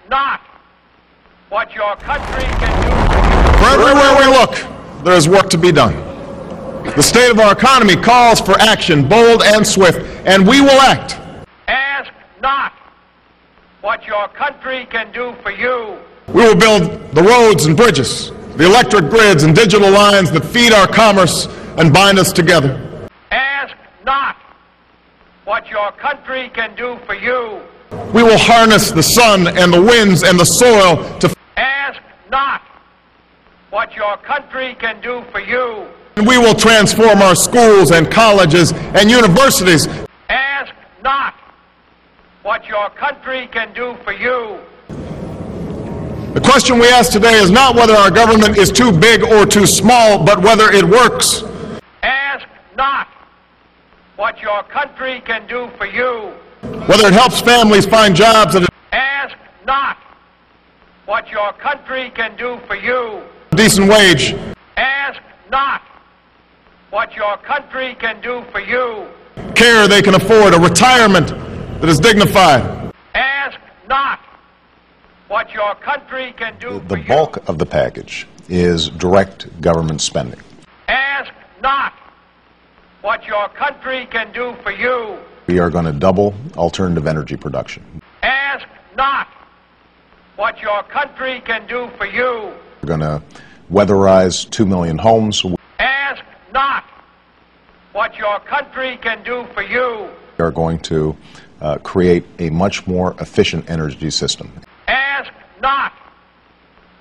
not what your country can do. For everywhere we look, there is work to be done. The state of our economy calls for action, bold and swift, and we will act. Ask not what your country can do for you. We will build the roads and bridges, the electric grids and digital lines that feed our commerce and bind us together. Ask not what your country can do for you. We will harness the sun and the winds and the soil to... Ask not what your country can do for you. And we will transform our schools and colleges and universities. Ask not what your country can do for you. The question we ask today is not whether our government is too big or too small, but whether it works. Ask not what your country can do for you. Whether it helps families find jobs at Ask not what your country can do for you. a decent wage. Ask not what your country can do for you. Care they can afford, a retirement that is dignified. Ask not what your country can do for The you. bulk of the package is direct government spending. Ask not what your country can do for you. We are going to double alternative energy production. Ask not what your country can do for you. We're going to weatherize 2 million homes. We Ask not what your country can do for you. are going to create a much more efficient energy system. Ask not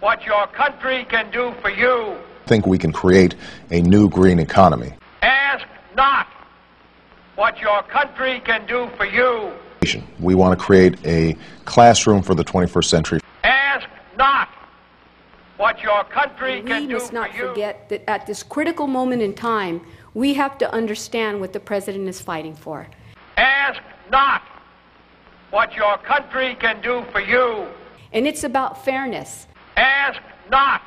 what your country can do for you. I think we can create a new green economy. Ask not what your country can do for you. We want to create a classroom for the 21st century. Ask not what your country can We do must for not you. forget that at this critical moment in time, we have to understand what the President is fighting for. Ask not what your country can do for you. And it's about fairness. Ask not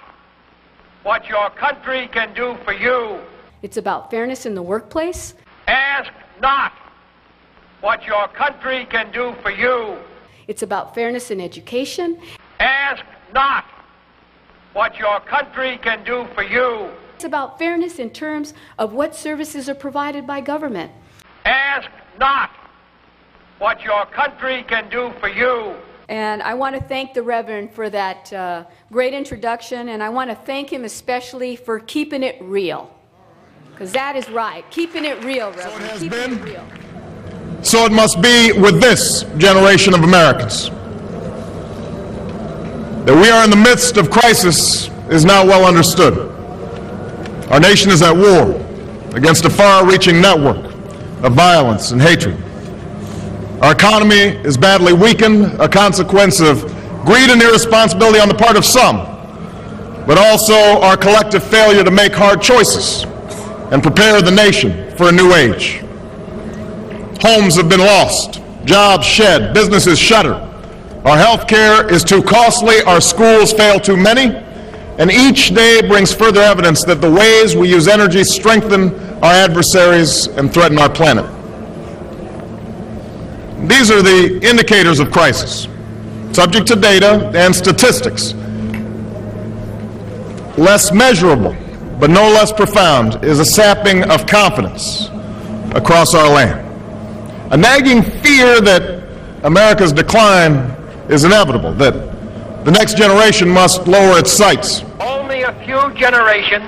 what your country can do for you. It's about fairness in the workplace. Ask not what your country can do for you. It's about fairness in education. Ask not what your country can do for you. It's about fairness in terms of what services are provided by government. Ask not what your country can do for you. And I want to thank the Reverend for that great introduction, and I want to thank him especially for keeping it real. Because that is right. Keeping it real, Reverend. has Keeping been. it real. So it must be with this generation of Americans. That we are in the midst of crisis is now well understood. Our nation is at war against a far-reaching network of violence and hatred. Our economy is badly weakened, a consequence of greed and irresponsibility on the part of some, but also our collective failure to make hard choices and prepare the nation for a new age. Homes have been lost, jobs shed, businesses shuttered. Our health care is too costly, our schools fail too many, and each day brings further evidence that the ways we use energy strengthen our adversaries and threaten our planet. These are the indicators of crisis, subject to data and statistics. Less measurable, but no less profound, is a sapping of confidence across our land. A nagging fear that America's decline is inevitable, that the next generation must lower its sights. Only a few generations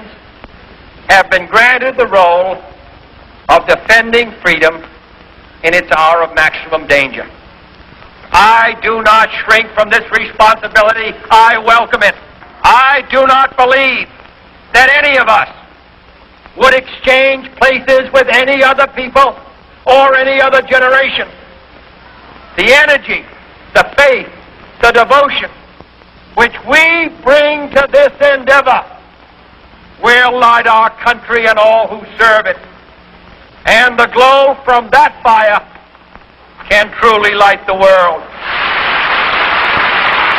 have been granted the role of defending freedom in its hour of maximum danger. I do not shrink from this responsibility. I welcome it. I do not believe that any of us would exchange places with any other people or any other generation. The energy, the faith, the devotion which we bring to this endeavor will light our country and all who serve it. And the glow from that fire can truly light the world.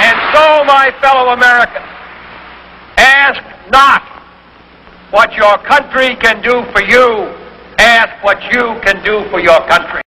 And so, my fellow Americans, ask not what your country can do for you, ask what you can do for your country.